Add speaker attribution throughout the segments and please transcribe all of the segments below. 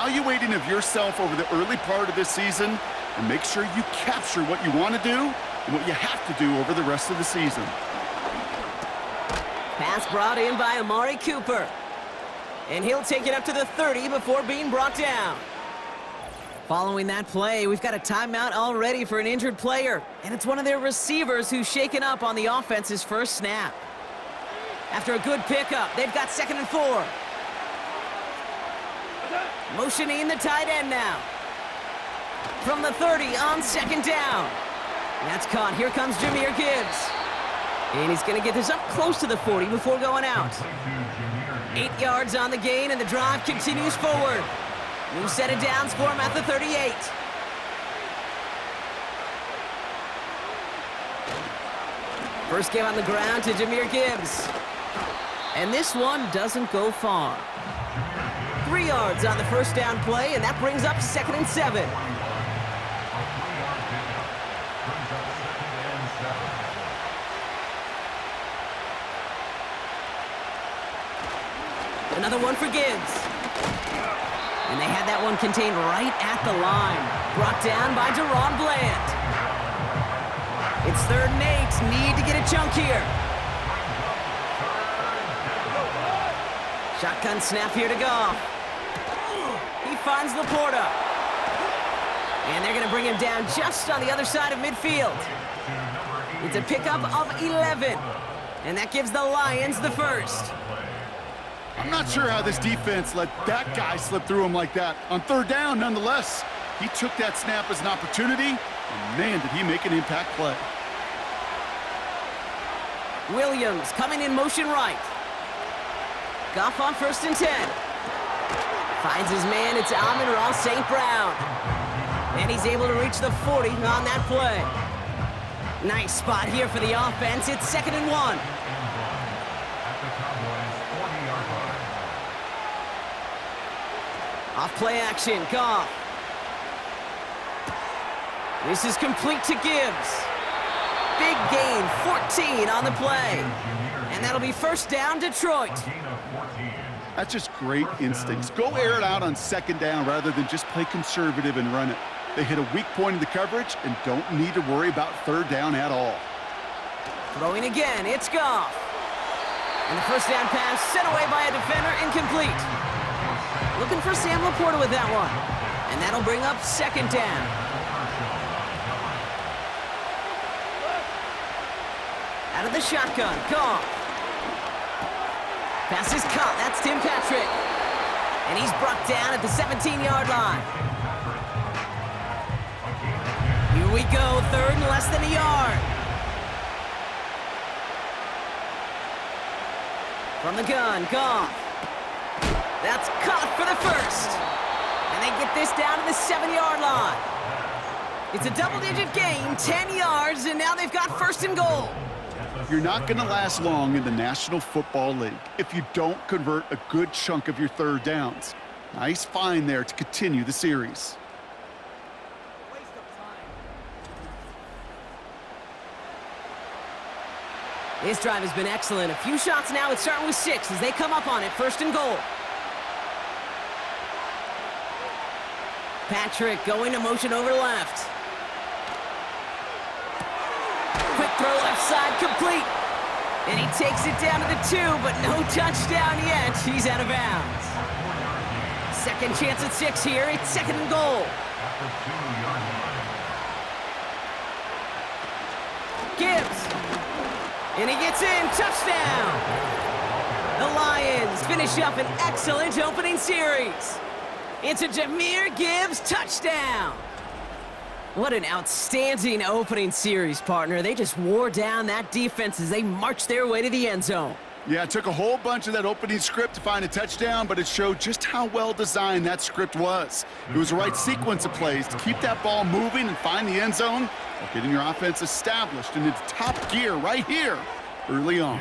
Speaker 1: evaluating of yourself over the early part of this season and make sure you capture what you want to do and what you have to do over the rest of the season.
Speaker 2: Pass brought in by Amari Cooper. And he'll take it up to the 30 before being brought down. Following that play, we've got a timeout already for an injured player. And it's one of their receivers who's shaken up on the offense's first snap. After a good pickup, they've got 2nd and 4. Motioning the tight end now. From the 30 on 2nd down. That's caught. Here comes Jahmyr Gibbs. And he's going to get this up close to the 40 before going out. 8 yards on the gain, and the drive continues forward. New set of downs for him at the 38. First game on the ground to Jahmyr Gibbs. And this one doesn't go far. 3 yards on the first down play, and that brings up 2nd and 7. Another one for Gibbs. And they had that one contained right at the line. Brought down by Deron Bland. It's 3rd and 8. Need to get a chunk here. Shotgun snap here to Goff. He finds Laporta. And they're going to bring him down just on the other side of midfield. It's a pickup of 11. And that gives the Lions the first.
Speaker 1: I'm not sure how this defense let that guy slip through him like that. On 3rd down, nonetheless, he took that snap as an opportunity, and man, did he make an impact play.
Speaker 2: Williams coming in motion right. Goff on 1st and 10. Finds his man, it's Amon-Ra St. Brown. And he's able to reach the 40 on that play. Nice spot here for the offense. It's 2nd and 1. Off play action, Goff. This is complete to Gibbs. Big gain, 14 on the play. And that'll be 1st down, Detroit.
Speaker 1: That's just great instincts. Go air it out on 2nd down rather than just play conservative and run it. They hit a weak point in the coverage and don't need to worry about 3rd down at all.
Speaker 2: Throwing again, it's Goff. And the 1st down pass sent away by a defender, incomplete. Looking for Sam Laporta with that one. And that'll bring up 2nd down. Out of the shotgun, Goff. Pass is caught, that's Tim Patrick. And he's brought down at the 17-yard line. Here we go, 3rd and less than a yard. From the gun, Goff. That's caught for the first. And they get this down to the 7-yard line. It's a double-digit gain, 10 yards, and now they've got 1st and goal.
Speaker 1: You're not going to last long in the National Football League if you don't convert a good chunk of your 3rd downs. Nice find there to continue the series.
Speaker 2: This drive has been excellent. A few shots now. It's starting with 6 as they come up on it. 1st and goal. Patrick going to motion over left. Quick throw left side, complete. And he takes it down to the 2, but no touchdown yet. He's out of bounds. 2nd chance at 6 here. It's 2nd and goal. Gibbs. And he gets in. Touchdown. The Lions finish up an excellent opening series. It's a Jahmyr Gibbs touchdown. What an outstanding opening series, partner. They just wore down that defense as they marched their way to the end zone.
Speaker 1: Yeah, it took a whole bunch of that opening script to find a touchdown, but it showed just how well designed that script was. It was the right sequence of plays to keep that ball moving and find the end zone while getting your offense established in its top gear right here early on.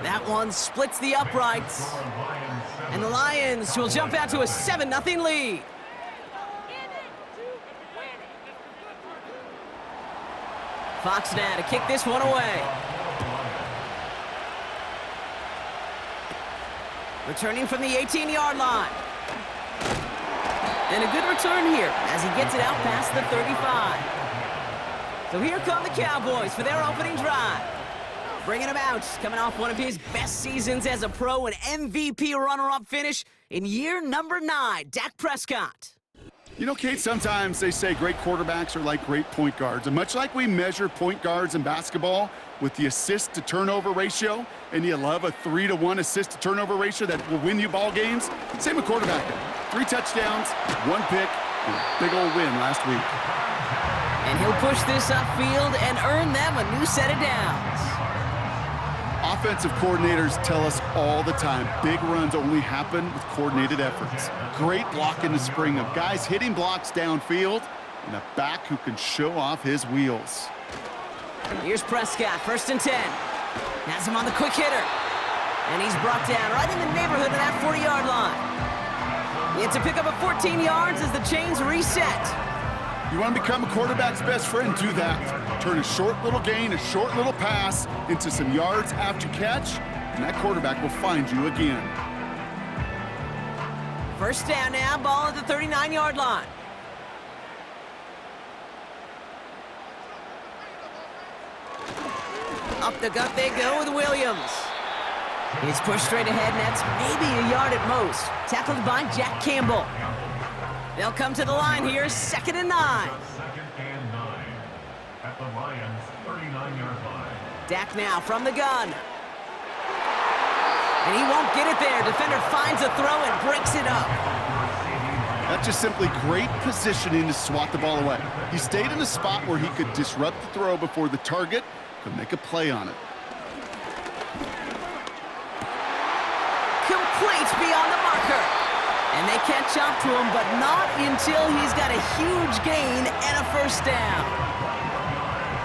Speaker 2: That one splits the uprights. And the Lions will jump out to a 7-0 lead. Fox now to kick this one away. Returning from the 18-yard line. And a good return here as he gets it out past the 35. So here come the Cowboys for their opening drive. Bringing him out, coming off one of his best seasons as a pro, an MVP runner-up finish in year number 9, Dak Prescott.
Speaker 1: You know, Kate, sometimes they say great quarterbacks are like great point guards. And much like we measure point guards in basketball with the assist-to-turnover ratio, and you love a 3-to-1 assist-to-turnover ratio that will win you ball games, same with quarterbacking. 3 touchdowns, 1 pick, and a big old win last week.
Speaker 2: And he'll push this upfield and earn them a new set of downs.
Speaker 1: Offensive coordinators tell us all the time, big runs only happen with coordinated efforts. Great block in the spring of guys hitting blocks downfield and a back who can show off his wheels.
Speaker 2: Here's Prescott, 1st and 10. Has him on the quick hitter. And he's brought down right in the neighborhood of that 40-yard line. It's a pickup of 14 yards as the chains reset.
Speaker 1: You want to become a quarterback's best friend, do that. Turn a short little gain, a short little pass into some yards after catch, and that quarterback will find you again.
Speaker 2: 1st down now, ball at the 39-yard line. Up the gut they go with Williams. He's pushed straight ahead, and that's maybe a yard at most. Tackled by Jack Campbell. They'll come to the line here, 2nd and 9.
Speaker 3: 2nd and 9 at the Lions' 39-yard line.
Speaker 2: Dak now from the gun. And he won't get it there. Defender finds a throw and breaks it up.
Speaker 1: That's just simply great positioning to swat the ball away. He stayed in a spot where he could disrupt the throw before the target could make a play on it.
Speaker 2: Complete beyond the marker. And they catch up to him, but not until he's got a huge gain and a 1st down.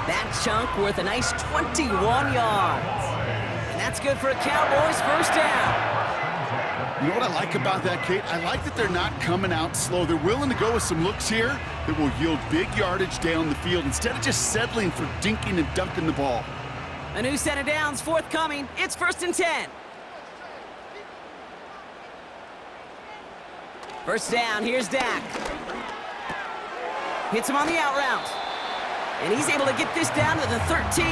Speaker 2: That chunk worth a nice 21 yards. And that's good for a Cowboys 1st down.
Speaker 1: You know what I like about that, Kate? I like that they're not coming out slow. They're willing to go with some looks here that will yield big yardage down the field instead of just settling for dinking and dunking the ball.
Speaker 2: A new set of downs forthcoming. It's 1st and 10. 1st down, here's Dak. Hits him on the out route. And he's able to get this down to the 13.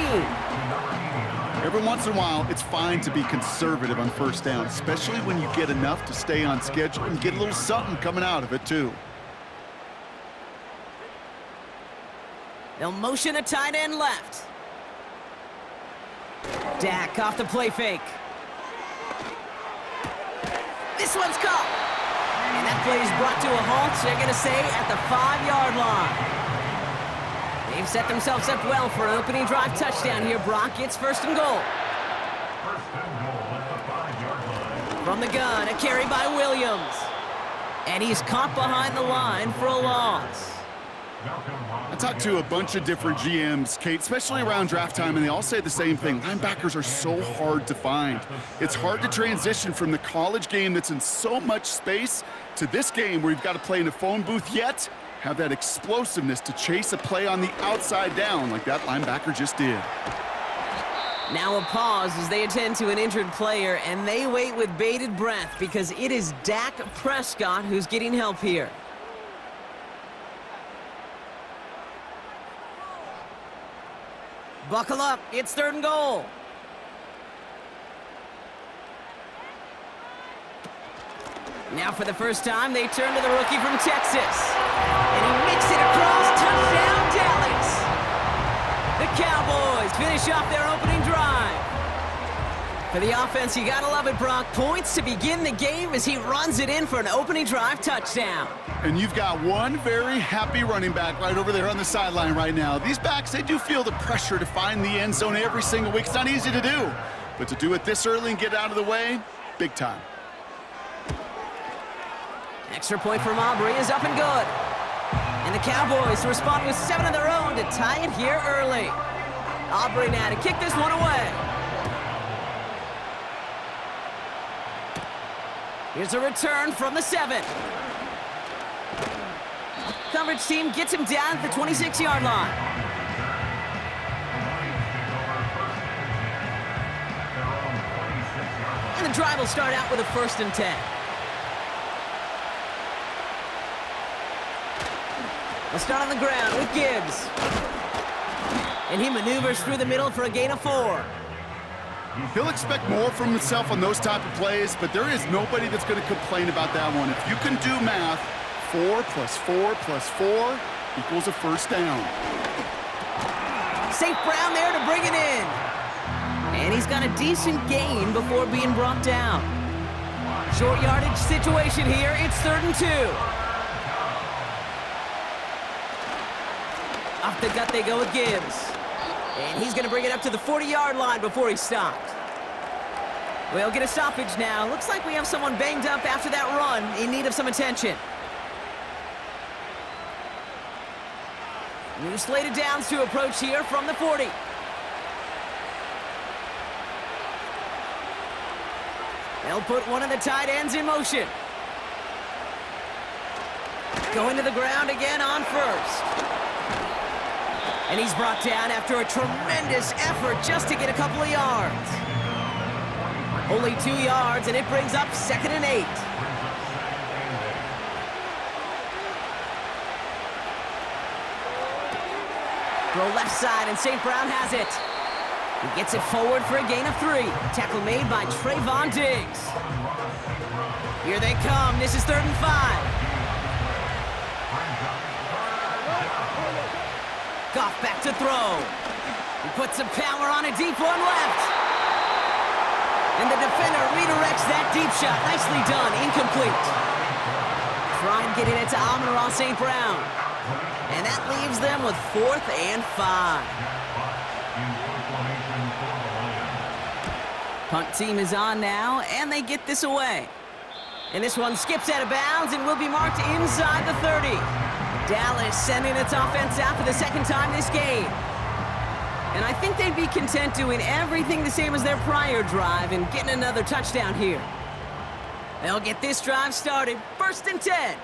Speaker 1: Every once in a while, it's fine to be conservative on 1st down, especially when you get enough to stay on schedule and get a little something coming out of it, too.
Speaker 2: They'll motion a tight end left. Dak off the play fake. This one's caught. And that play is brought to a halt, they're going to say, at the 5-yard line. They've set themselves up well for an opening drive touchdown here, Brock. It's 1st and goal.
Speaker 3: 1st and goal at the 5-yard line.
Speaker 2: From the gun, a carry by Williams. And he's caught behind the line for a loss.
Speaker 1: I talked to a bunch of different GMs, Kate, especially around draft time, and they all say the same thing. Linebackers are so hard to find. It's hard to transition from the college game that's in so much space to this game where you've got to play in a phone booth, yet have that explosiveness to chase a play on the outside down like that linebacker just did.
Speaker 2: Now a pause as they attend to an injured player, and they wait with bated breath because it is Dak Prescott who's getting help here. Buckle up, it's 3rd and goal. Now for the first time, they turn to the rookie from Texas. And he makes it across, touchdown Dallas. The Cowboys finish off their opening drive. For the offense, you gotta love it, Brock. Points to begin the game as he runs it in for an opening drive touchdown.
Speaker 1: And you've got one very happy running back right over there on the sideline right now. These backs, they do feel the pressure to find the end zone every single week. It's not easy to do, but to do it this early and get out of the way, big time.
Speaker 2: Extra point from Aubrey is up and good. And the Cowboys respond with 7 of their own to tie it here early. Aubrey now to kick this one away. Here's a return from the 7. Coverage team gets him down at the 26-yard line. And the drive will start out with a 1st and 10. They'll start on the ground with Gibbs. And he maneuvers through the middle for a gain of 4.
Speaker 1: He'll expect more from himself on those type of plays, but there is nobody that's going to complain about that one. If you can do math, 4 plus 4 plus 4 equals a first down.
Speaker 2: St. Brown there to bring it in. And he's got a decent gain before being brought down. Short yardage situation here. It's 3rd and 2. Off the gut they go with Gibbs. And he's going to bring it up to the 40-yard line before he's stopped. We'll get a stoppage now. Looks like we have someone banged up after that run in need of some attention. New slated downs to approach here from the 40. They'll put one of the tight ends in motion. Going to the ground again on first. And he's brought down after a tremendous effort just to get a couple of yards. Only 2 yards, and it brings up 2nd and 8. Throw left side, and St. Brown has it. He gets it forward for a gain of 3. Tackle made by Trayvon Diggs. Here they come. This is 3rd and 5. Goff back to throw. He puts some power on a deep one left. And the defender redirects that deep shot. Nicely done. Incomplete. Trying getting it to Amon-Ra St. Brown. And that leaves them with 4th and 5. Punt team is on now, and they get this away. And this one skips out of bounds and will be marked inside the 30. Dallas sending its offense out for the 2nd time this game. And I think they'd be content doing everything the same as their prior drive and getting another touchdown here. They'll get this drive started. 1st and 10.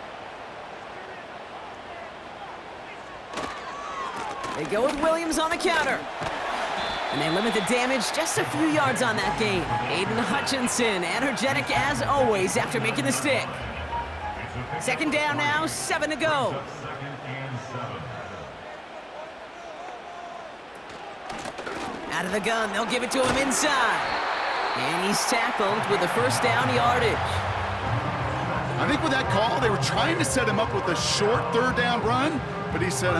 Speaker 2: They go with Williams on the counter. And they limit the damage just a few yards on that gain. Aiden Hutchinson, energetic as always after making the stick. 2nd down now, 7 to go. Out of the gun, they'll give it to him inside. And he's tackled with the 1st down yardage.
Speaker 1: I think with that call, they were trying to set him up with a short 3rd down run, but he said,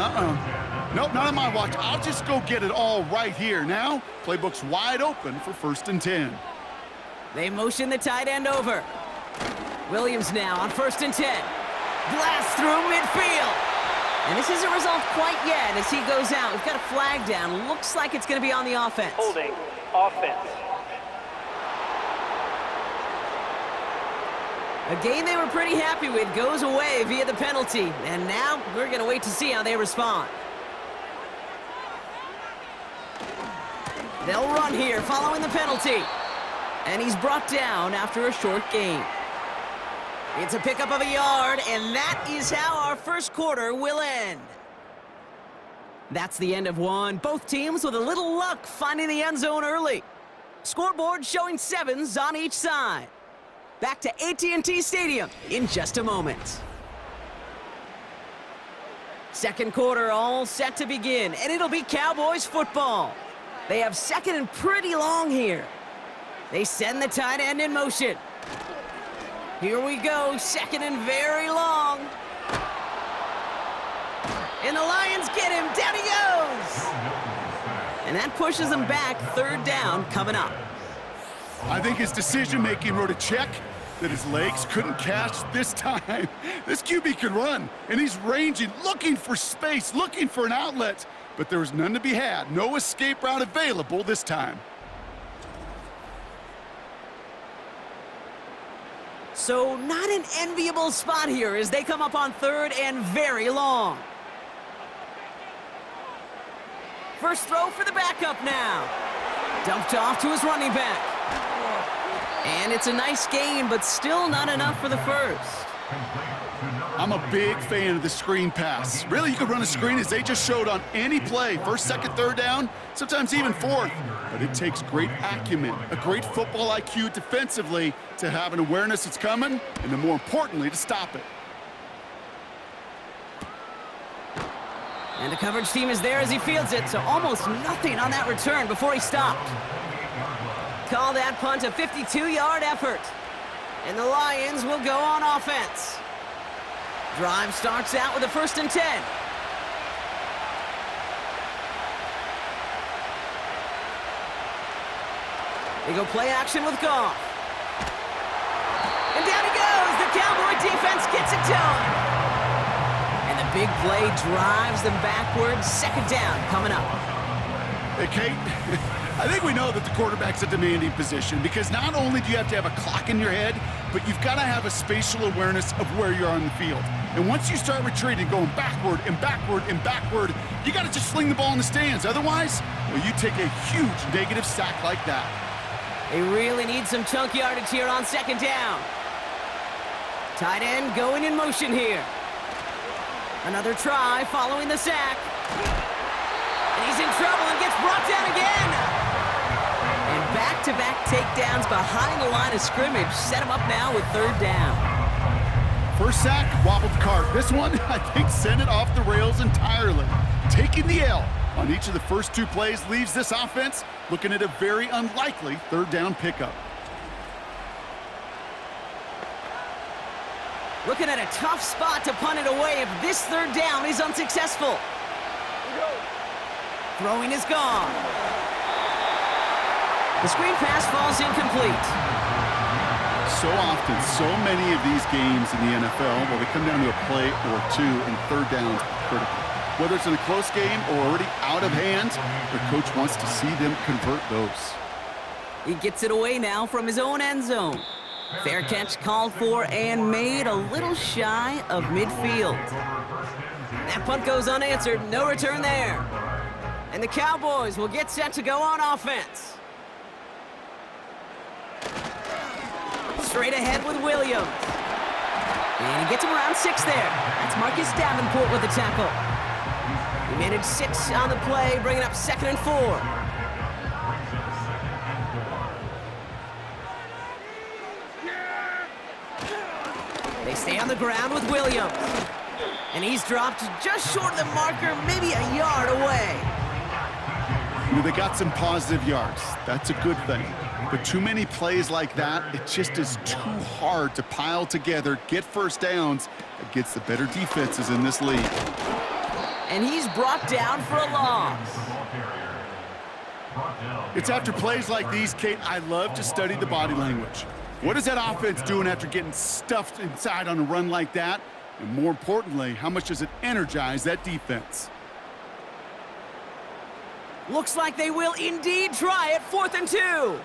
Speaker 1: nope, not on my watch. I'll just go get it all right here. Now, playbook's wide open for 1st and 10.
Speaker 2: They motion the tight end over. Williams now on 1st and 10. Blast through midfield. And this isn't resolved quite yet as he goes out. We've got a flag down. Looks like it's going to be on the offense.
Speaker 4: Holding offense.
Speaker 2: A game they were pretty happy with goes away via the penalty. And now we're going to wait to see how they respond. They'll run here following the penalty. And he's brought down after a short gain. It's a pickup of a yard, and that is how our 1st quarter will end. That's the end of one. Both teams with a little luck finding the end zone early. Scoreboard showing 7s on each side. Back to AT&T Stadium in just a moment. 2nd quarter all set to begin, and it'll be Cowboys football. They have 2nd and pretty long here. They send the tight end in motion. Here we go, 2nd and very long. And the Lions get him, down he goes! And that pushes them back, 3rd down coming up.
Speaker 1: I think his decision-making wrote a check that his legs couldn't catch this time. This QB can run, and he's ranging, looking for space, looking for an outlet. But there was none to be had. No escape route available this time.
Speaker 2: So not an enviable spot here as they come up on 3rd and very long. First throw for the backup now. Dumped off to his running back. And it's a nice gain, but still not enough for the 1st.
Speaker 1: I'm a big fan of the screen pass. Really, you can run a screen as they just showed on any play. 1st, 2nd, 3rd down, sometimes even 4th. But it takes great acumen, a great football IQ defensively to have an awareness it's coming, and then more importantly, to stop it.
Speaker 2: And the coverage team is there as he fields it, so almost nothing on that return before he stopped. Call that punt a 52-yard effort. And the Lions will go on offense. Drive starts out with a 1st and 10. They go play action with Goff. And down he goes. The Cowboy defense gets it done. And the big play drives them backwards. 2nd down coming up.
Speaker 1: Hey, Kate, I think we know that the quarterback's a demanding position because not only do you have to have a clock in your head, but you've got to have a spatial awareness of where you are on the field. And once you start retreating, going backward and backward and backward, you got to just sling the ball in the stands. Otherwise, well, you take a huge negative sack like that.
Speaker 2: They really need some chunk yardage here on 2nd down. Tight end going in motion here. Another try following the sack. And he's in trouble and gets brought down again. And back-to-back takedowns behind the line of scrimmage set him up now with 3rd down.
Speaker 1: First sack, wobbled the cart. This one, I think, sent it off the rails entirely. Taking the L on each of the first 2 plays leaves this offense looking at a very unlikely 3rd down pickup.
Speaker 2: Looking at a tough spot to punt it away if this 3rd down is unsuccessful. Throwing is gone. The screen pass falls incomplete.
Speaker 1: So often, so many of these games in the NFL, well, they come down to a play or 2, and 3rd downs are critical. Whether it's in a close game or already out of hand, their coach wants to see them convert those.
Speaker 2: He gets it away now from his own end zone. Fair catch called for and made a little shy of midfield. That punt goes unanswered, no return there. And the Cowboys will get set to go on offense. Straight ahead with Williams. And he gets him around 6 there. That's Marcus Davenport with the tackle. He managed 6 on the play, bringing up 2nd and 4. They stay on the ground with Williams. And he's dropped just short of the marker, maybe a yard away.
Speaker 1: You know, they got some positive yards. That's a good thing. But too many plays like that, it just is too hard to pile together, get 1st downs against the better defenses in this league.
Speaker 2: And he's brought down for a loss.
Speaker 1: It's after plays like these, Kate, I love to study the body language. What is that offense doing after getting stuffed inside on a run like that? And more importantly, how much does it energize that defense?
Speaker 2: Looks like they will indeed try it. 4th and 2.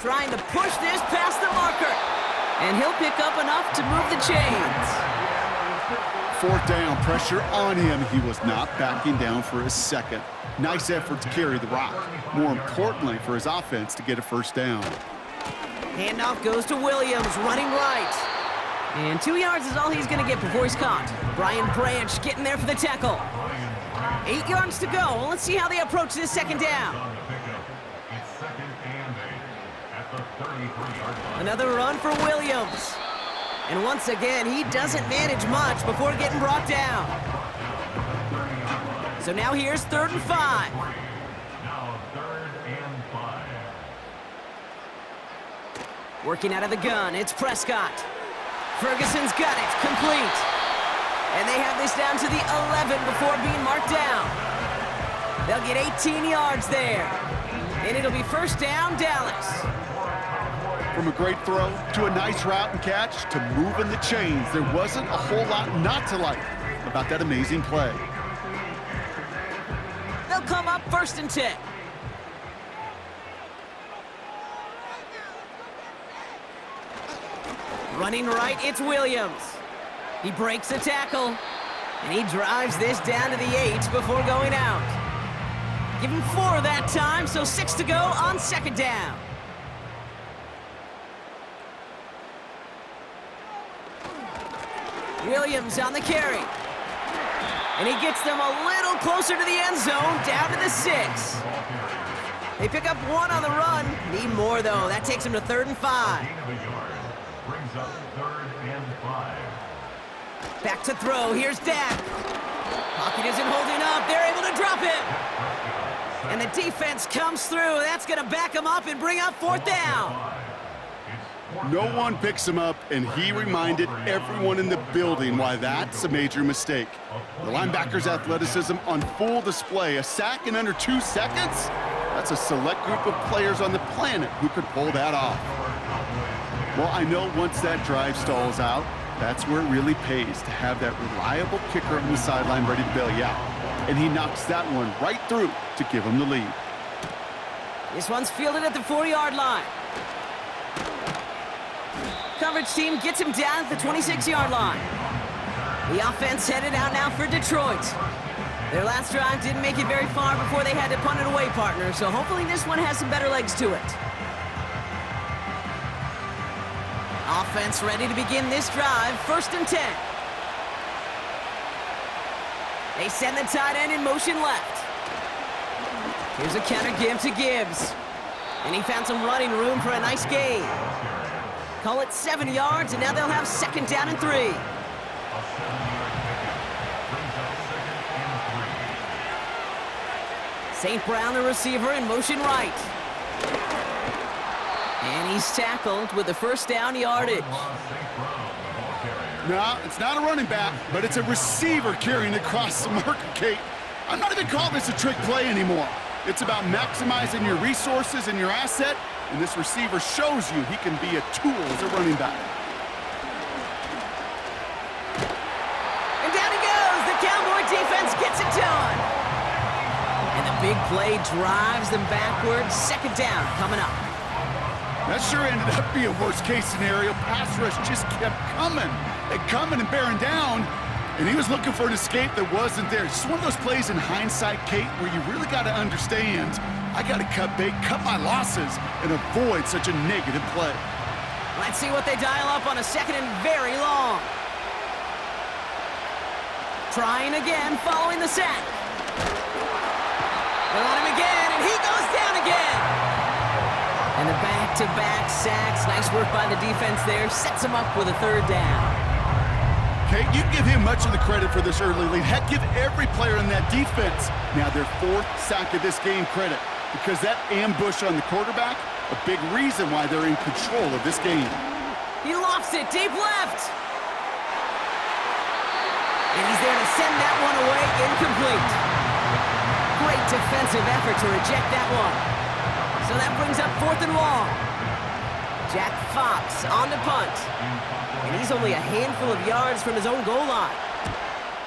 Speaker 2: Trying to push this past the marker. And he'll pick up enough to move the chains.
Speaker 1: 4th down, pressure on him. He was not backing down for a second. Nice effort to carry the rock. More importantly, for his offense to get a 1st down.
Speaker 2: Handoff goes to Williams, running right. And 2 yards is all he's going to get before he's caught. Brian Branch getting there for the tackle. 8 yards to go. Well, let's see how they approach this 2nd down. Another run for Williams. And once again, he doesn't manage much before getting brought down. So now here's 3rd and 5.
Speaker 3: Now 3rd and 5.
Speaker 2: Working out of the gun, it's Prescott. Ferguson's got it, complete. And they have this down to the 11 before being marked down. They'll get 18 yards there. And it'll be 1st down, Dallas.
Speaker 1: From a great throw to a nice route and catch to moving the chains, there wasn't a whole lot not to like about that amazing play.
Speaker 2: They'll come up 1st and 10. Running right, it's Williams. He breaks the tackle, and he drives this down to the 8 before going out. Give him 4 that time, so 6 to go on 2nd down. Williams on the carry. And he gets them a little closer to the end zone, down to the 6. They pick up 1 on the run. Need more, though. That takes him to 3rd and 5.
Speaker 3: Brings up 3rd and 5.
Speaker 2: Back to throw. Here's Dak. Pocket isn't holding up. They're able to drop him. And the defense comes through. That's going to back him up and bring up fourth down.
Speaker 1: No one picks him up, and he reminded everyone in the building why that's a major mistake. The linebacker's athleticism on full display. A sack in under 2 seconds? That's a select group of players on the planet who could pull that off. Well, I know once that drive stalls out, that's where it really pays to have that reliable kicker on the sideline ready to bail you out. And he knocks that one right through to give him the lead.
Speaker 2: This one's fielded at the 4-yard line. Coverage team gets him down at the 26-yard line. The offense headed out now for Detroit. Their last drive didn't make it very far before they had to punt it away, partner, so hopefully this one has some better legs to it. Offense ready to begin this drive, 1st and 10. They send the tight end in motion left. Here's a counter give to Gibbs. And he found some running room for a nice gain. Call it 7 yards, and now they'll have 2nd down and 3. St. Brown, the receiver, in motion right. And he's tackled with the 1st down yardage.
Speaker 1: No, it's not a running back, but it's a receiver carrying across the marker, Kate. I'm not even calling this a trick play anymore. It's about maximizing your resources and your asset, and this receiver shows you he can be a tool as a running back.
Speaker 2: And down he goes. The Cowboy defense gets it done. And the big play drives them backwards. 2nd down coming up.
Speaker 1: That sure ended up being a worst-case scenario. Pass rush just kept coming and bearing down, and he was looking for an escape that wasn't there. It's just one of those plays in hindsight, Kate, where you really got to understand, I got to cut bait, cut my losses, and avoid such a negative play.
Speaker 2: Let's see what they dial up on a 2nd and very long. Trying again, following the sack. They're on him again, and he goes down again. And the back-to-back sacks. Nice work by the defense there. Sets him up with a 3rd down.
Speaker 1: Kate, you give him much of the credit for this early lead. Heck, give every player in that defense now their 4th sack of this game credit, because that ambush on the quarterback, a big reason why they're in control of this game.
Speaker 2: He lofts it deep left. And he's there to send that one away, incomplete. Great defensive effort to reject that one. So that brings up 4th and long. Jack Fox on the punt. And he's only a handful of yards from his own goal line.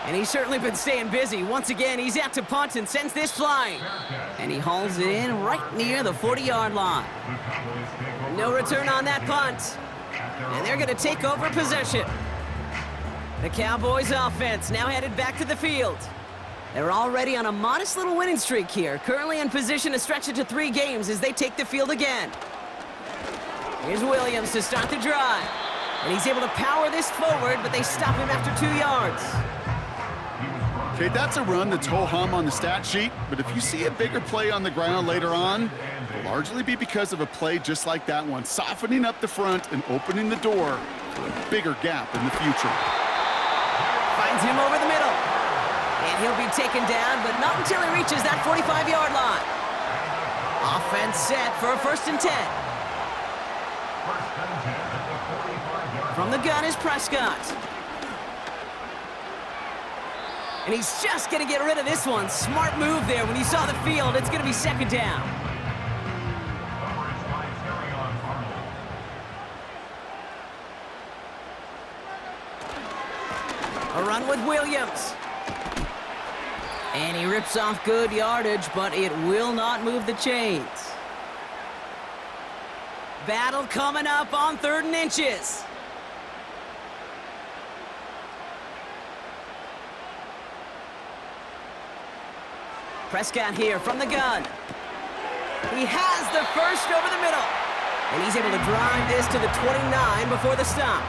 Speaker 2: And he's certainly been staying busy. Once again, he's out to punt and sends this flying. And he hauls it in right near the 40-yard line. No return on that punt. And they're going to take over possession. The Cowboys offense now headed back to the field. They're already on a modest little winning streak here, currently in position to stretch it to 3 games as they take the field again. Here's Williams to start the drive. And he's able to power this forward, but they stop him after 2 yards.
Speaker 1: Okay, that's a run that's ho-hum on the stat sheet, but if you see a bigger play on the ground later on, it'll largely be because of a play just like that one, softening up the front and opening the door for a bigger gap in the future.
Speaker 2: Finds him over the middle. And he'll be taken down, but not until he reaches that 45-yard line. Offense set for a 1st and 10. From the gun is Prescott. And he's just going to get rid of this one. Smart move there. When you saw the field, it's going to be 2nd down. A run with Williams. And he rips off good yardage, but it will not move the chains. Battle coming up on 3rd and inches. Prescott here from the gun. He has the 1st over the middle. And he's able to drive this to the 29 before the stop.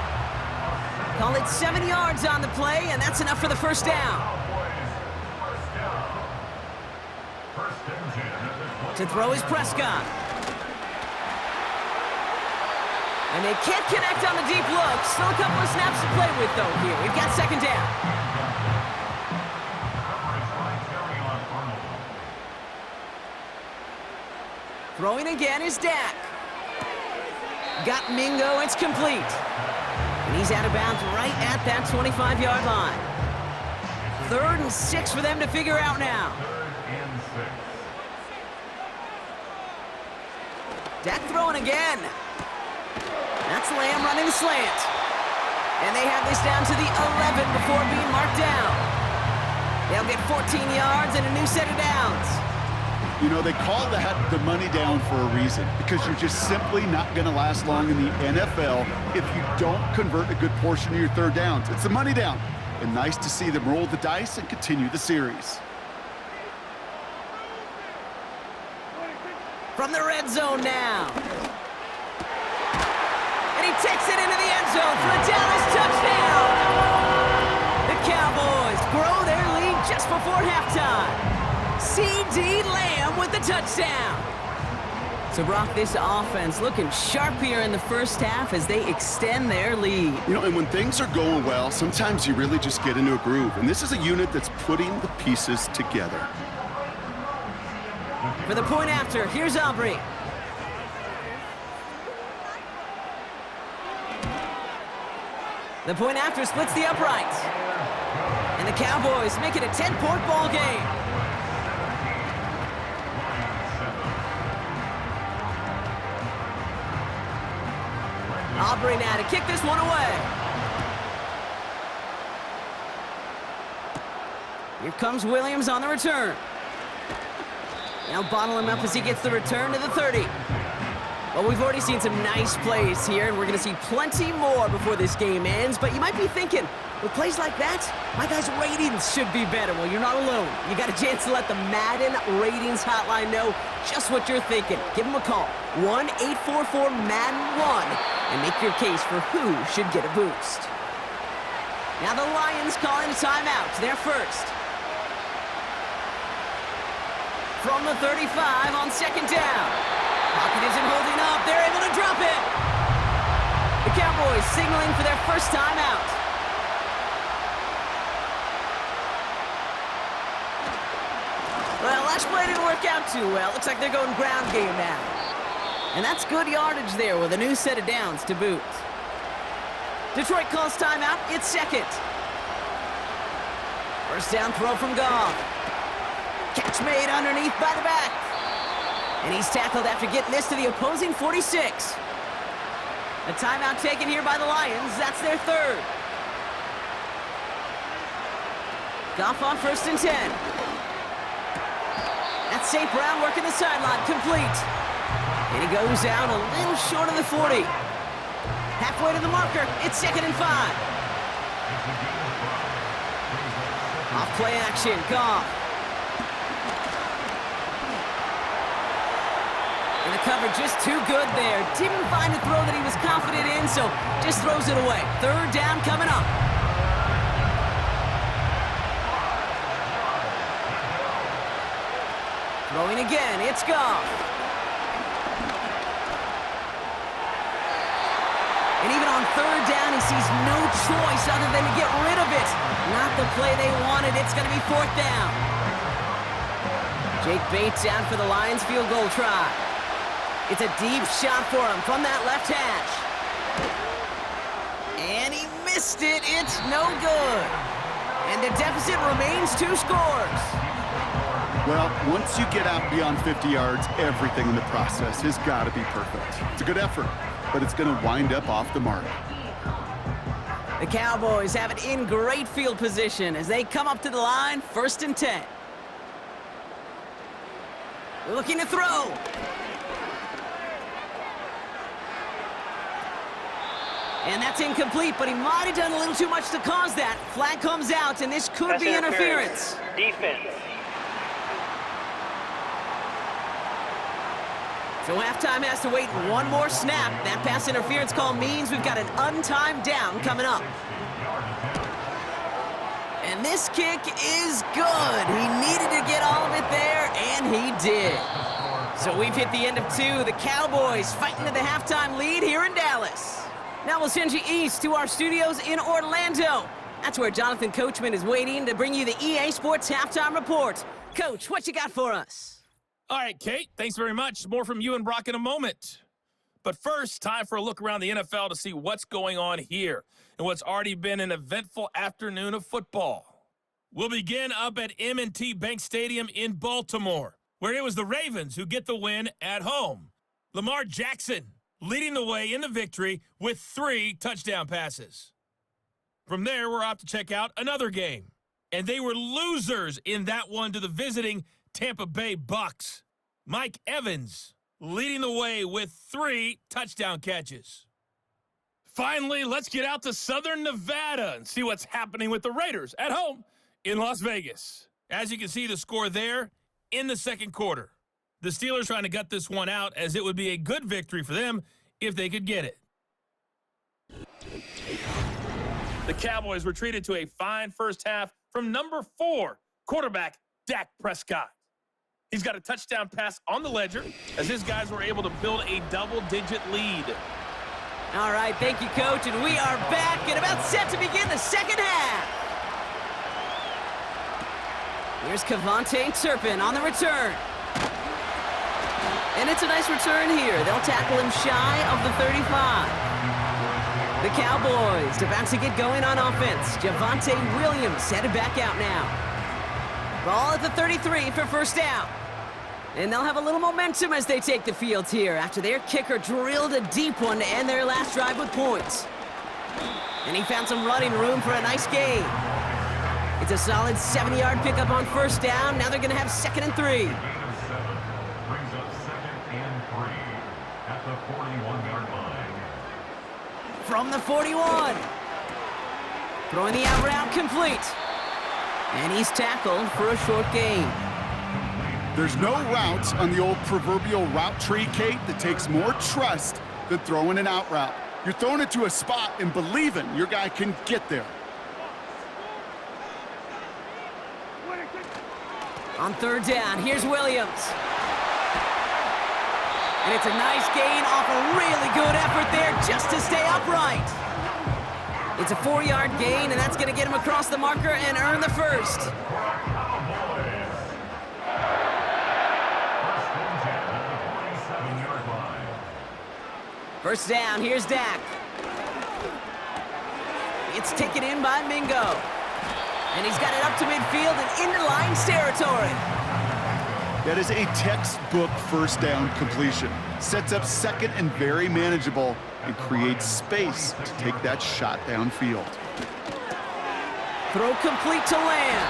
Speaker 2: Call it 7 yards on the play, and that's enough for the 1st down. To throw is Prescott. And they can't connect on the deep look. Still a couple of snaps to play with, though, here. We've got second down. Throwing again is Dak. Got Mingo, it's complete. And he's out of bounds right at that 25-yard line. 3rd and 6 for them to figure out now.
Speaker 3: 3rd and 6.
Speaker 2: Dak throwing again. That's Lamb running the slant. And they have this down to the 11 before being marked down. They'll get 14 yards and a new set of downs.
Speaker 1: You know, they call that the money down for a reason, because you're just simply not going to last long in the NFL if you don't convert a good portion of your 3rd downs. It's the money down. And nice to see them roll the dice and continue the series.
Speaker 2: From the red zone now. And he takes it into the end zone for a Dallas touchdown. The Cowboys grow their lead just before halftime. C.D. Lamb with the touchdown. So, Brock, this offense looking sharp here in the first half as they extend their lead.
Speaker 1: You know, and when things are going well, sometimes you really just get into a groove. And this is a unit that's putting the pieces together.
Speaker 2: For the point after, here's Aubrey. The point after splits the uprights. And the Cowboys make it a 10-point ball game. Aubrey now to kick this one away. Here comes Williams on the return. Now bottle him up as he gets the return to the 30. Well, we've already seen some nice plays here, and we're going to see plenty more before this game ends. But you might be thinking, with plays like that, my guys' ratings should be better. Well, you're not alone. You got a chance to let the Madden Ratings Hotline know just what you're thinking. Give them a call, 1-844-MADDEN-1, and make your case for who should get a boost. Now the Lions calling a timeout. They're first. From the 35 on second down. Pocket isn't holding up. They're able to drop it. The Cowboys signaling for their first timeout. Well, last play didn't work out too well. Looks like they're going ground game now. And that's good yardage there with a new set of downs to boot. Detroit calls timeout. It's second. First down throw from Goff. Catch made underneath by the back. And he's tackled after getting this to the opposing 46. A timeout taken here by the Lions. That's their 3rd. Goff on 1st and 10. That's St. Brown working the sideline, complete. And he goes out a little short of the 40. Halfway to the marker, it's 2nd and 5. Off play action, Goff. And the cover just too good there. Didn't find a throw that he was confident in, so just throws it away. 3rd down coming up. Throwing again, it's Goff. And even on 3rd down, he sees no choice other than to get rid of it. Not the play they wanted. It's going to be 4th down. Jake Bates out for the Lions field goal try. It's a deep shot for him from that left hash. And he missed it. It's no good. And the deficit remains 2 scores.
Speaker 1: Well, once you get out beyond 50 yards, everything in the process has got to be perfect. It's a good effort, but it's going to wind up off the mark.
Speaker 2: The Cowboys have it in great field position as they come up to the line, 1st and 10. Looking to throw. And that's incomplete, but he might have done a little too much to cause that. Flag comes out, and this could be interference.
Speaker 4: Defense.
Speaker 2: So halftime has to wait one more snap. That pass interference call means we've got an untimed down coming up. And this kick is good. He needed to get all of it there, and he did. So we've hit the end of 2. The Cowboys fighting to the halftime lead here in Dallas. Now we'll send you east to our studios in Orlando. That's where Jonathan Coachman is waiting to bring you the EA Sports Halftime Report. Coach, what you got for us?
Speaker 4: All right, Kate, thanks very much. More from you and Brock in a moment. But first, time for a look around the NFL to see what's going on here and what's already been an eventful afternoon of football. We'll begin up at M&T Bank Stadium in Baltimore, where it was the Ravens who get the win at home. Lamar Jackson leading the way in the victory with 3 touchdown passes. From there, we're off to check out another game. And they were losers in that one to the visiting Tampa Bay Bucks. Mike Evans leading the way with 3 touchdown catches. Finally, let's get out to Southern Nevada and see what's happening with the Raiders at home in Las Vegas. As you can see, the score there in the second quarter. The Steelers trying to gut this one out, as it would be a good victory for them if they could get it. The Cowboys were treated to a fine first half from number 4, quarterback Dak Prescott. He's got a touchdown pass on the ledger as his guys were able to build a double-digit lead.
Speaker 2: All right, thank you, Coach, and we are back and about set to begin the second half. Here's Kevontae Turpin on the return. And it's a nice return here. They'll tackle him shy of the 35. The Cowboys about to get going on offense. Javonte Williams headed back out now. Ball at the 33 for first down. And they'll have a little momentum as they take the field here after their kicker drilled a deep one to end their last drive with points. And he found some running room for a nice gain. It's a solid 70-yard pickup on first down. Now they're going to have 2nd and 3.
Speaker 3: Gain of 7 brings up 2nd and 3 at the 41-yard line.
Speaker 2: From the 41. Throwing the out route complete. And he's tackled for a short gain.
Speaker 1: There's no routes on the old proverbial route tree, Kate, that takes more trust than throwing an out route. You're throwing it to a spot and believing your guy can get there.
Speaker 2: On third down, here's Williams. And it's a nice gain off a really good effort there just to stay upright. It's a 4-yard gain, and that's going to get him across the marker and earn the first. First down, here's Dak. It's taken in by Mingo. And he's got it up to midfield and into Lions territory.
Speaker 1: That is a textbook first down completion. Sets up second and very manageable and creates space to take that shot downfield.
Speaker 2: Throw complete to Lamb.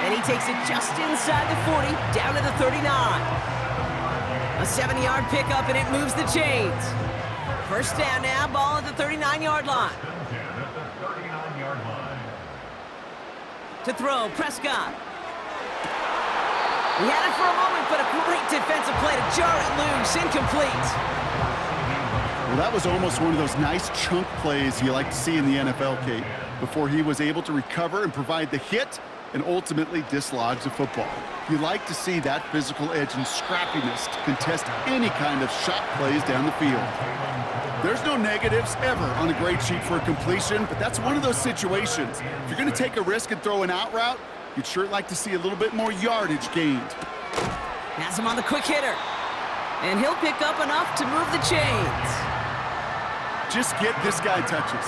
Speaker 2: And he takes it just inside the 40, down to the 39. A 70-yard pickup, and it moves the chains. First down now, ball at the 39-yard line. To throw, Prescott. He had it for a moment, but a great defensive play to jar it loose, incomplete.
Speaker 1: Well, that was almost one of those nice chunk plays you like to see in the NFL, Kate, before he was able to recover and provide the hit and ultimately dislodge the football. You like to see that physical edge and scrappiness to contest any kind of shot plays down the field. There's no negatives ever on a grade sheet for a completion, but that's one of those situations. If you're going to take a risk and throw an out route, you'd sure like to see a little bit more yardage gained.
Speaker 2: Has him on the quick hitter. And he'll pick up enough to move the chains.
Speaker 1: Just get this guy touches.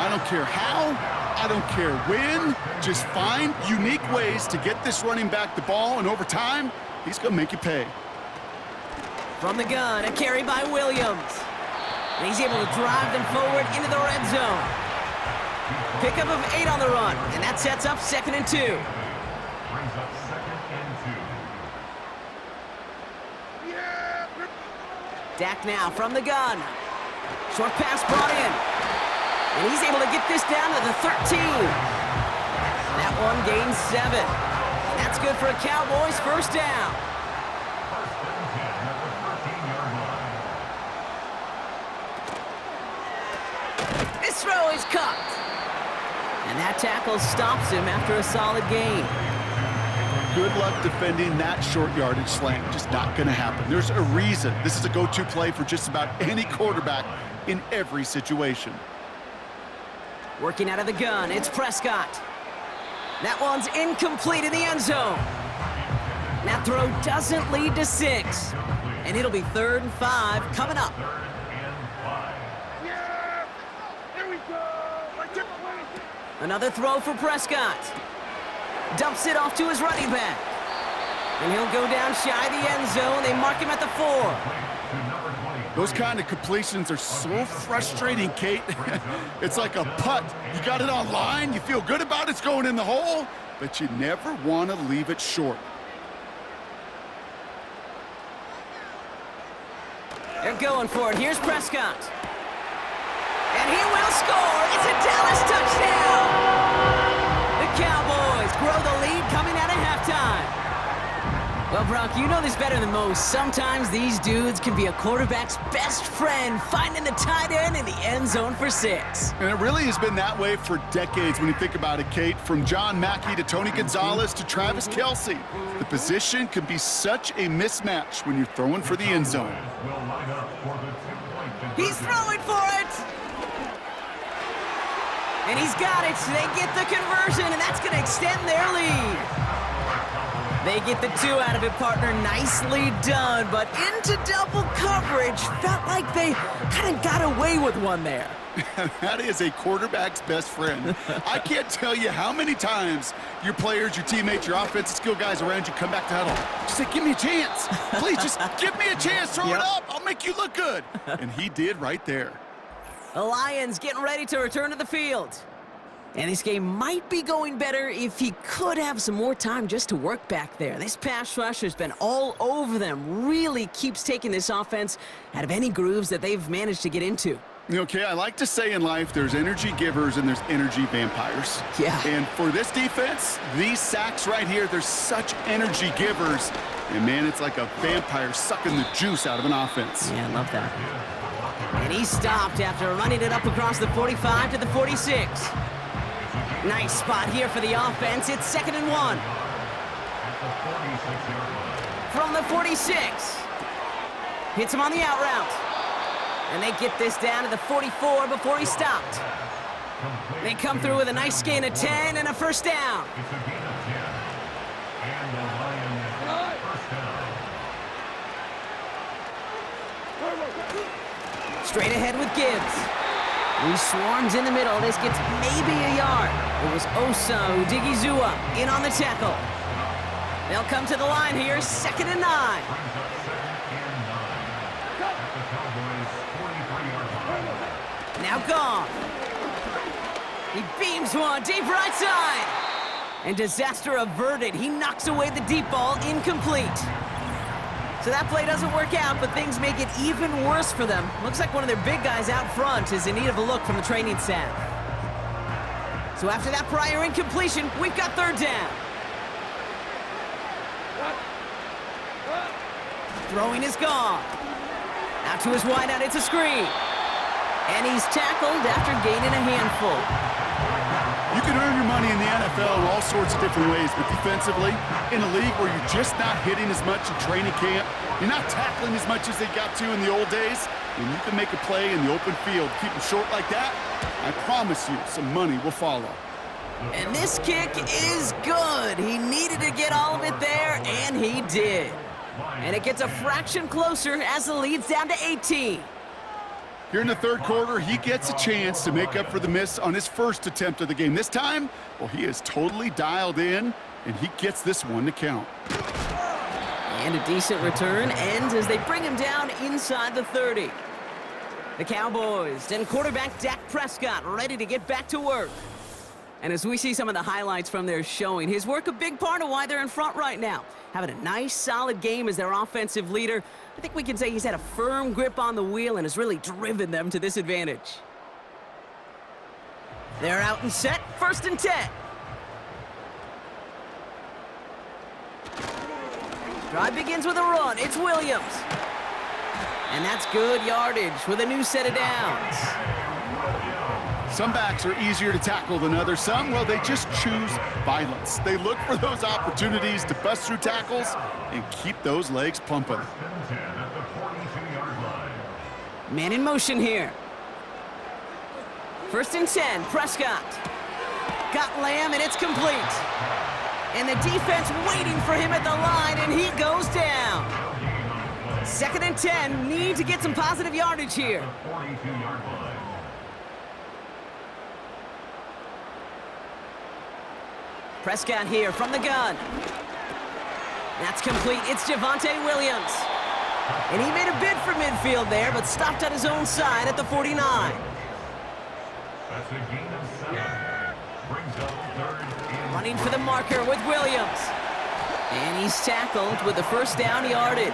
Speaker 1: I don't care how, I don't care when. Just find unique ways to get this running back the ball, and over time, he's going to make you pay.
Speaker 2: From the gun, a carry by Williams. And he's able to drive them forward into the red zone. Pickup of 8 on the run, and that sets up 2nd and 2.
Speaker 3: Brings up 2nd and 2.
Speaker 2: Dak now from the gun. Short pass brought in. And he's able to get this down to the 13. That one gains 7. And that's good for a Cowboys first down. This throw is caught. And that tackle stops him after a solid gain.
Speaker 1: good luck defending that short yardage slant. Just not going to happen. There's a reason this is a go-to play for just about any quarterback in every situation.
Speaker 2: Working out of the gun, it's Prescott. That one's incomplete in the end zone. That throw doesn't lead to 6. And it'll be 3rd and 5 coming up. Another throw for Prescott. Dumps it off to his running back. And he'll go down shy of the end zone. They mark him at the 4.
Speaker 1: Those kind of completions are so frustrating, Kate. It's like a putt. You got it on line, you feel good about it's going in the hole, but you never want to leave it short.
Speaker 2: They're going for it. Here's Prescott. And he will score. It's a Dallas touchdown. The Cowboys grow the lead coming out of halftime. Well, Brock, you know this better than most. Sometimes these dudes can be a quarterback's best friend, finding the tight end in the end zone for 6.
Speaker 1: And it really has been that way for decades when you think about it, Kate. From John Mackey to Tony Gonzalez to Travis Kelce. The position can be such a mismatch when you're throwing for the end zone.
Speaker 2: He's throwing for it! And he's got it. They get the conversion, and that's going to extend their lead. They get the 2 out of it, partner. Nicely done, but into double coverage. Felt like they kind of got away with one there.
Speaker 1: That is a quarterback's best friend. I can't tell you how many times your players, your teammates, your offensive skill guys around you come back to huddle. Just say, give me a chance. Please, just give me a chance. Throw it up. I'll make you look good. And he did right there.
Speaker 2: The Lions getting ready to return to the field. And this game might be going better if he could have some more time just to work back there. This pass rush has been all over them. Really keeps taking this offense out of any grooves that they've managed to get into.
Speaker 1: Okay, I like to say in life there's energy givers and there's energy vampires.
Speaker 2: Yeah.
Speaker 1: And for this defense, these sacks right here, they're such energy givers. And, man, it's like a vampire sucking the juice out of an offense.
Speaker 2: Yeah, I love that. And he stopped after running it up across the 45 to the 46. Nice spot here for the offense. It's 2nd and 1. From the 46. Hits him on the out route. And they get this down to the 44 before he stopped. They come through with a nice gain of 10 and a first down. Straight ahead with Gibbs. He swarms in the middle. This gets maybe a yard. It was Osa Odigizua in on the tackle. They'll come to the line here, 2nd and 9. Now gone. He beams one deep right side. And disaster averted. He knocks away the deep ball, incomplete. So that play doesn't work out, but things make it even worse for them. Looks like one of their big guys out front is in need of a look from the training staff. So after that prior incompletion, we've got 3rd down. Throwing is gone. Out to his wideout, it's a screen. And he's tackled after gaining a handful.
Speaker 1: You can earn your money in the NFL in all sorts of different ways, but defensively, in a league where you're just not hitting as much in training camp, you're not tackling as much as they got to in the old days, and you can make a play in the open field, keep them short like that, I promise you some money will follow.
Speaker 2: And this kick is good. He needed to get all of it there, and he did. And it gets a fraction closer as the lead's down to 18.
Speaker 1: Here in the 3rd quarter, he gets a chance to make up for the miss on his first attempt of the game. This time, well, he is totally dialed in, and he gets this one to count.
Speaker 2: And a decent return ends as they bring him down inside the 30. The Cowboys and quarterback Dak Prescott ready to get back to work. And as we see some of the highlights from their showing, his work a big part of why they're in front right now. Having a nice, solid game as their offensive leader. I think we can say he's had a firm grip on the wheel and has really driven them to this advantage. They're out and set, 1st and 10. Drive begins with a run. It's Williams. And that's good yardage with a new set of downs.
Speaker 1: Some backs are easier to tackle than others. Some, well, they just choose violence. They look for those opportunities to bust through tackles and keep those legs pumping.
Speaker 2: Man in motion here. 1st and 10, Prescott. Got Lamb, and it's complete. And the defense waiting for him at the line, and he goes down. 2nd and 10, need to get some positive yardage here. Prescott here from the gun. That's complete. It's Javonte Williams. And he made a bid for midfield there, but stopped on his own side at the 49.
Speaker 3: That's a gain of 7. Brings up 3rd and
Speaker 2: Running for the marker with Williams. And he's tackled with the 1st down yardage.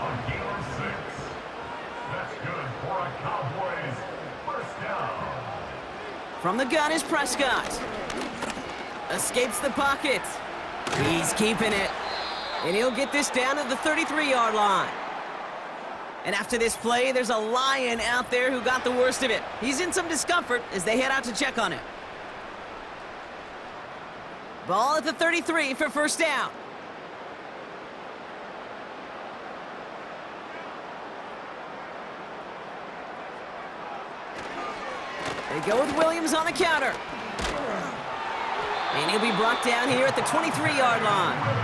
Speaker 3: a gain of 6. That's good for a Cowboys 1st down.
Speaker 2: From the gun is Prescott. Escapes the pocket. He's keeping it. And he'll get this down at the 33-yard line. And after this play, there's a Lion out there who got the worst of it. He's in some discomfort as they head out to check on him. Ball at the 33 for 1st down. They go with Williams on the counter. And he'll be brought down here at the 23-yard line.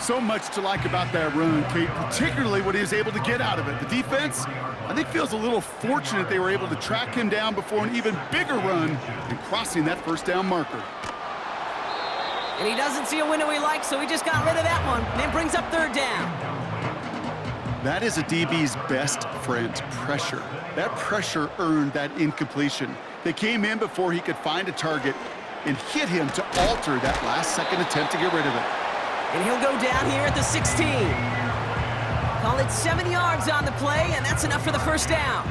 Speaker 1: So much to like about that run, Kate, particularly what he was able to get out of it. The defense, I think, feels a little fortunate they were able to track him down before an even bigger run and crossing that 1st down marker.
Speaker 2: And he doesn't see a window he likes, so he just got rid of that one. And it brings up 3rd down.
Speaker 1: That is a DB's best friend, pressure. That pressure earned that incompletion. They came in before he could find a target and hit him to alter that last-second attempt to get rid of it.
Speaker 2: And he'll go down here at the 16. Call it 7 yards on the play, and that's enough for the 1st down.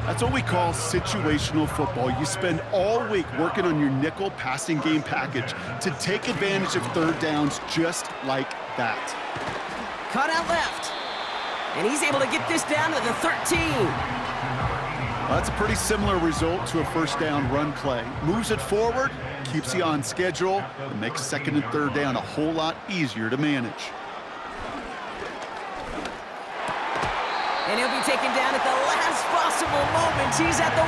Speaker 1: That's what we call situational football. You spend all week working on your nickel passing game package to take advantage of 3rd downs just like that.
Speaker 2: Cut out left. And he's able to get this down to the 13.
Speaker 1: That's a pretty similar result to a 1st down run play. Moves it forward, keeps you on schedule, and makes 2nd and 3rd down a whole lot easier to manage.
Speaker 2: And he'll be taken down at the last possible moment. He's at the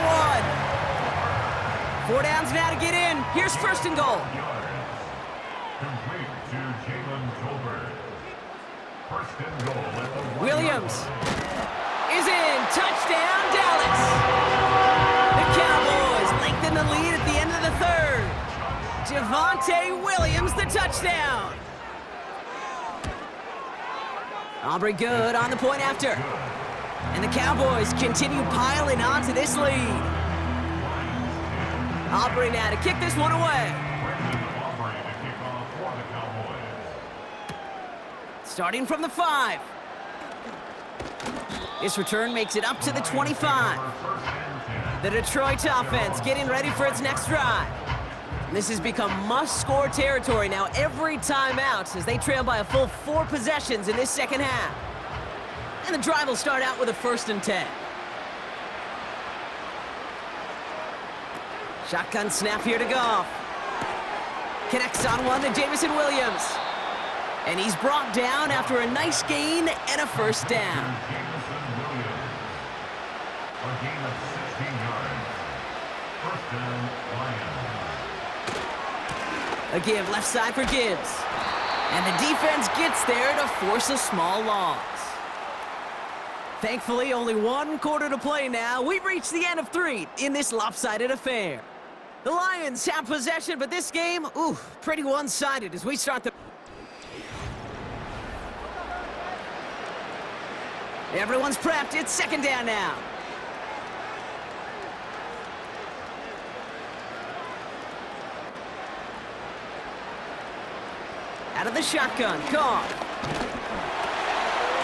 Speaker 2: 1. 4 downs now to get in. Here's 1st and goal.
Speaker 3: Complete to Jalen Tolbert. 1st and goal at the 1.
Speaker 2: Williams is in. Touchdown, Dallas. The Cowboys lengthen the lead at the end of the 3rd. Javonte Williams, the touchdown. Aubrey Good on the point after. And the Cowboys continue piling onto this lead. Aubrey now to kick this one away. Starting from the 5. This return makes it up to the 25. The Detroit offense getting ready for its next drive. This has become must-score territory now every time out as they trail by a full 4 possessions in this 2nd half. And the drive will start out with a 1st and 10. Shotgun snap here to Goff. Connects on one to Jameson Williams. And he's brought down after a nice gain and a 1st down.
Speaker 3: A gain of 16 yards. 1st down, Lions.
Speaker 2: A give left side for Gibbs. And the defense gets there to force a small loss. Thankfully, only 1 quarter to play now. We've reached the end of 3 in this lopsided affair. The Lions have possession, but this game, pretty one-sided as we start the... Everyone's prepped. It's 2nd down now. Out of the shotgun, Goff.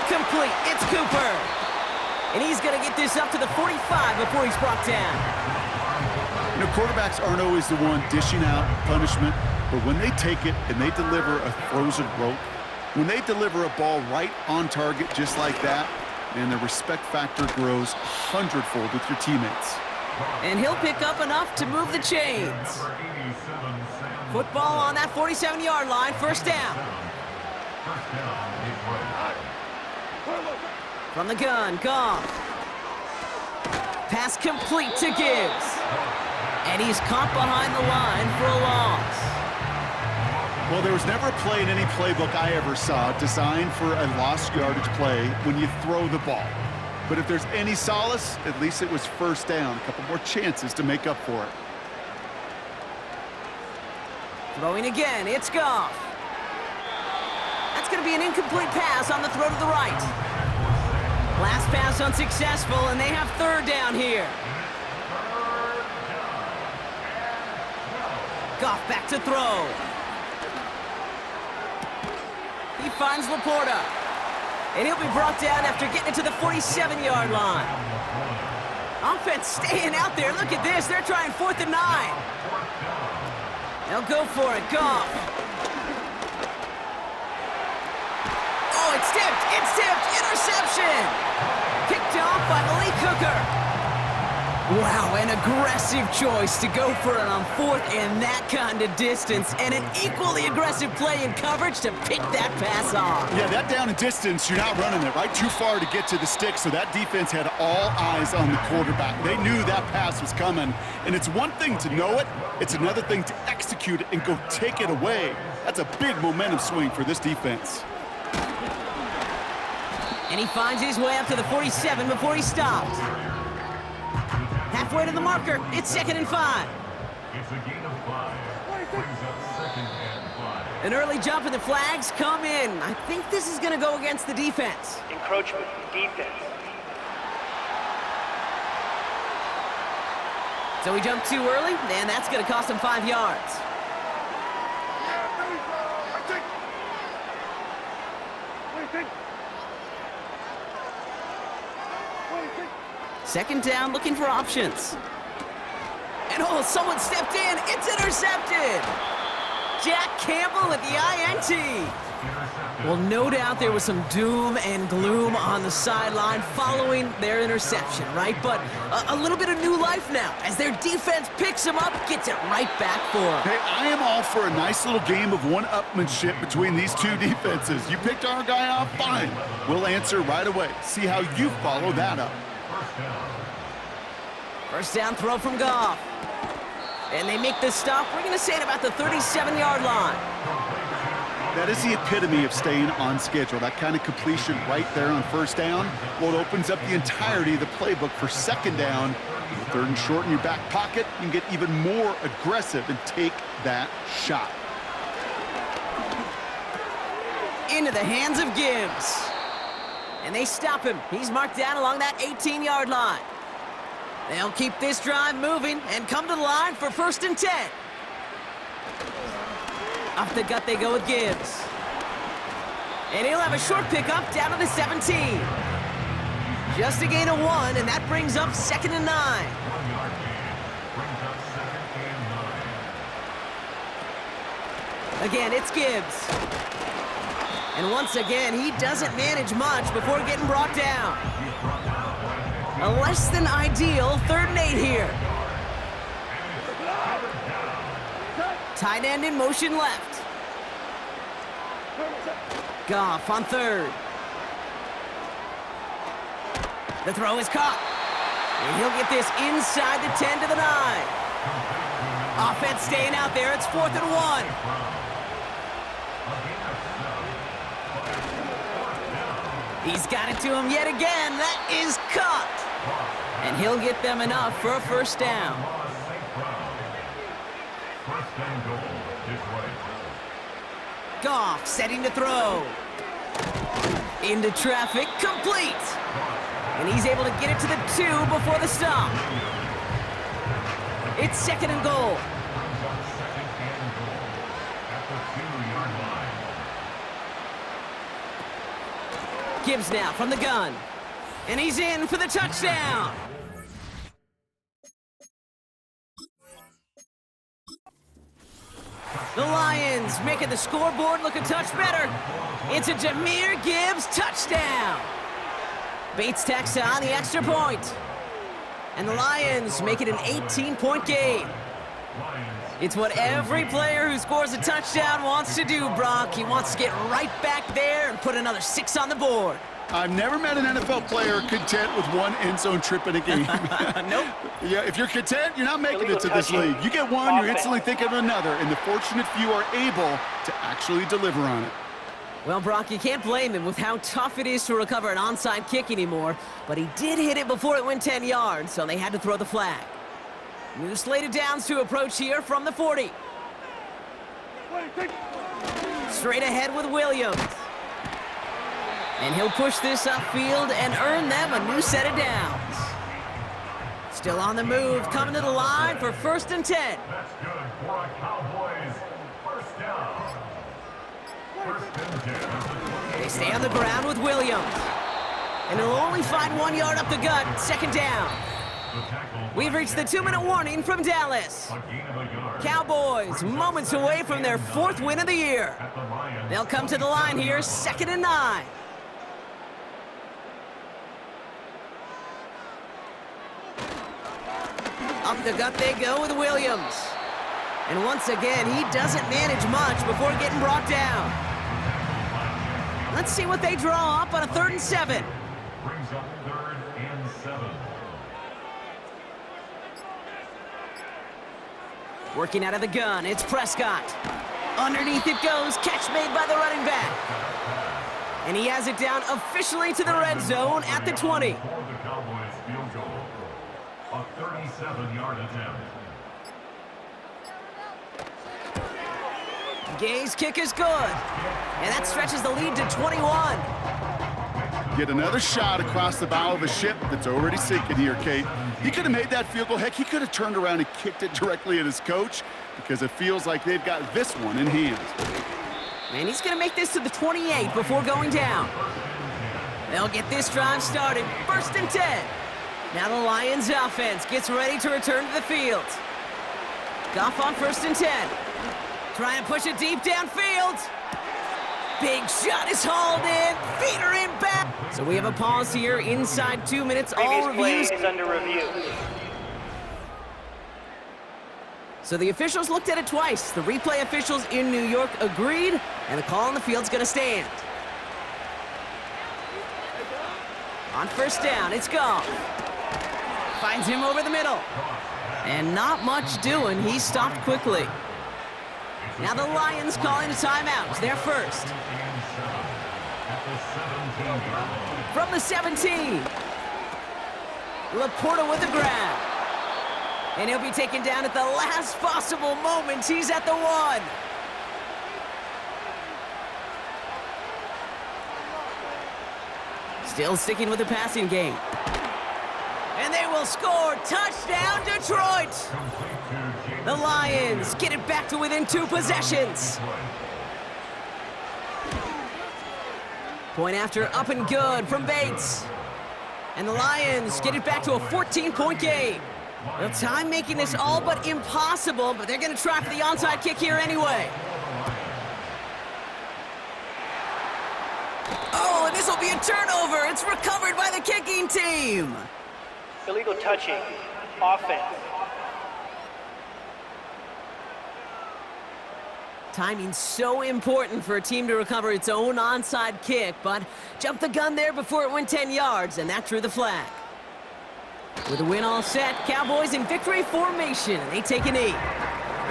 Speaker 2: Complete, it's Cooper. And he's gonna get this up to the 45 before he's brought down.
Speaker 1: You know, quarterbacks aren't always the one dishing out punishment, but when they take it and they deliver a frozen rope, when they deliver a ball right on target just like that, and the respect factor grows hundredfold with your teammates.
Speaker 2: And he'll pick up enough to move the chains. Football on that 47-yard line, first down. From the gun, Goff. Pass complete to Gibbs. And he's caught behind the line for a loss.
Speaker 1: Well, there was never a play in any playbook I ever saw designed for a lost yardage play when you throw the ball. But if there's any solace, at least it was first down. A couple more chances to make up for it.
Speaker 2: Throwing again, it's Goff. That's going to be an incomplete pass on the throw to the right. Last pass unsuccessful, and they have third down here. Goff back to throw. He finds Laporta. And he'll be brought down after getting it to the 47-yard line. Offense staying out there. Look at this. They're trying 4th and 9. They'll go for it. Goff. Oh, it's tipped. It's tipped. Interception. Picked off by Malik Hooker. Wow, an aggressive choice to go for it on 4th and that kind of distance, and an equally aggressive play in coverage to pick that pass off.
Speaker 1: Yeah, that down and distance, you're not running it, right? Too far to get to the stick, so that defense had all eyes on the quarterback. They knew that pass was coming, and it's one thing to know it, it's another thing to execute it and go take it away. That's a big momentum swing for this defense.
Speaker 2: And he finds his way up to the 47 before he stops. Halfway to the marker, it's 2nd and 5.
Speaker 3: It's a gain of 5. Brings up 2nd and 5.
Speaker 2: An early jump and the flags come in. I think this is going to go against the defense.
Speaker 5: Encroachment, defense.
Speaker 2: So he jumped too early, and that's going to cost him 5 yards. Second down, looking for options. And oh, someone stepped in. It's intercepted. Jack Campbell at the INT. Well, no doubt there was some doom and gloom on the sideline following their interception, right? But a little bit of new life now as their defense picks him up, gets it right back for him.
Speaker 1: Hey, I am all for a nice little game of one-upmanship between these two defenses. You picked our guy off, fine. We'll answer right away. See how you follow that up.
Speaker 2: First down throw from Goff. And they make this stop. We're going to say it about the 37-yard line.
Speaker 1: That is the epitome of staying on schedule. That kind of completion right there on first down. Well, it opens up the entirety of the playbook for second down. 3rd and short in your back pocket. You can get even more aggressive and take that shot.
Speaker 2: Into the hands of Gibbs. And they stop him. He's marked down along that 18-yard line. They'll keep this drive moving and come to the line for 1st and 10. Off the gut they go with Gibbs. And he'll have a short pickup down to the 17. Just a gain of 1, and that brings up 2nd and 9.
Speaker 3: 1-yard gain. Brings up 2nd and 9.
Speaker 2: Again, it's Gibbs. And once again, he doesn't manage much before getting brought down. A less than ideal 3rd and 8 here. Tight end in motion left. Goff on 3rd. The throw is caught. And he'll get this inside the 10 to the 9. Offense staying out there. It's 4th and 1. He's got it to him yet again. That is caught. And he'll get them enough for a first down.
Speaker 3: First and goal, Detroit.
Speaker 2: Goff setting to throw. Into traffic, complete. And he's able to get it to the 2 before the stop. It's 2nd and goal.
Speaker 3: Second and goal at the 2-yard line.
Speaker 2: Gibbs now from the gun. And he's in for the touchdown. The Lions making the scoreboard look a touch better. It's a Jahmyr Gibbs touchdown. Bates tacks on the extra point. And the Lions make it an 18-point game. It's what every player who scores a touchdown wants to do, Brock. He wants to get right back there and put another 6 on the board.
Speaker 1: I've never met an NFL player content with one end zone trip in a game.
Speaker 2: Nope.
Speaker 1: Yeah, if you're content, you're not making it to this league. You get one, you're instantly thinking of another, and the fortunate few are able to actually deliver on it.
Speaker 2: Well, Brock, you can't blame him with how tough it is to recover an onside kick anymore, but he did hit it before it went 10 yards, so they had to throw the flag. New slated downs to approach here from the 40. Straight ahead with Williams. And he'll push this upfield and earn them a new set of downs. Still on the move, coming to the line for 1st and 10.
Speaker 3: That's good for a Cowboys first down. 1st and 10.
Speaker 2: They stay on the ground with Williams. And he'll only find 1 yard up the gut, 2nd down. We've reached the 2-minute warning from Dallas. Cowboys moments away from their 4th win of the year. They'll come to the line here, 2nd and 9. Up the gut they go with Williams. And once again, he doesn't manage much before getting brought down. Let's see what they draw up on a 3rd and 7.
Speaker 3: Brings up 3rd and 7.
Speaker 2: Working out of the gun, it's Prescott. Underneath it goes, catch made by the running back. And he has it down officially to the red zone at the 20.
Speaker 3: For the Cowboys field goal. A 37-yard attempt.
Speaker 2: Gay's kick is good. And that stretches the lead to 21.
Speaker 1: Get another shot across the bow of a ship that's already sinking here, Kate. He could have made that field goal. Heck, he could have turned around and kicked it directly at his coach because it feels like they've got this one in hand.
Speaker 2: And he's going to make this to the 28 before going down. They'll get this drive started. 1st and 10. Now the Lions offense gets ready to return to the field. Goff on 1st and 10. Trying to push it deep downfield. Big shot is hauled in. Feet are in back. So we have a pause here inside 2 minutes. All reviews
Speaker 5: is under review.
Speaker 2: So the officials looked at it twice. The replay officials in New York agreed, and the call on the field's going to stand. On 1st down, it's Goff. Finds him over the middle. And not much doing. He stopped quickly. Now the Lions calling a timeout. They're first. From the 17. Laporta with the grab. And he'll be taken down at the last possible moment. He's at the 1. Still sticking with the passing game. And they will score. Touchdown, Detroit! The Lions get it back to within 2 possessions. Point after up and good from Bates. And the Lions get it back to a 14-point game. The time making this all but impossible, but they're going to try for the onside kick here anyway. Oh, and this will be a turnover. It's recovered by the kicking team.
Speaker 5: Illegal touching. Offense.
Speaker 2: Timing's so important for a team to recover its own onside kick, but jumped the gun there before it went 10 yards, and that drew the flag. With the win all set, Cowboys in victory formation, and they take a knee.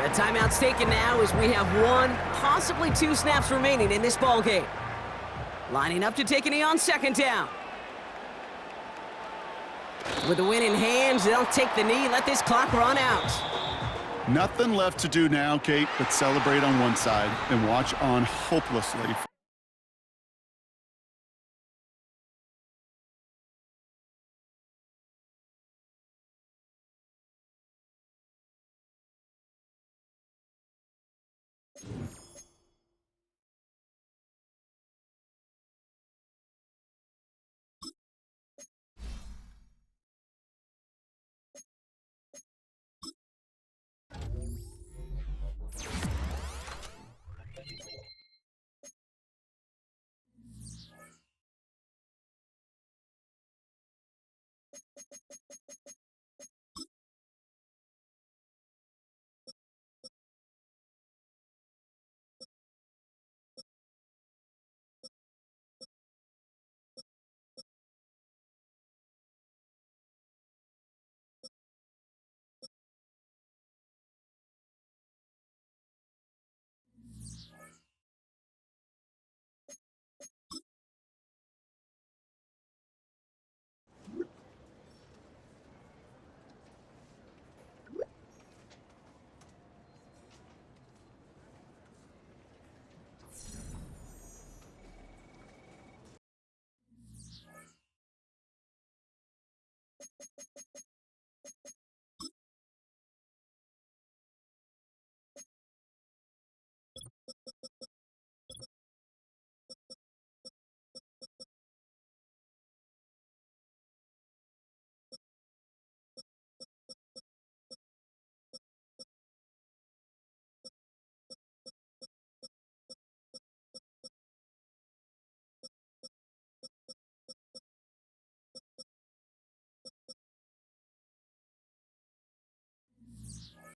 Speaker 2: The timeout's taken now as we have 1, possibly 2 snaps remaining in this ballgame. Lining up to take a knee on 2nd down. With the win in hand, they'll take the knee and let this clock run out.
Speaker 1: Nothing left to do now, Kate, but celebrate on one side and watch on hopelessly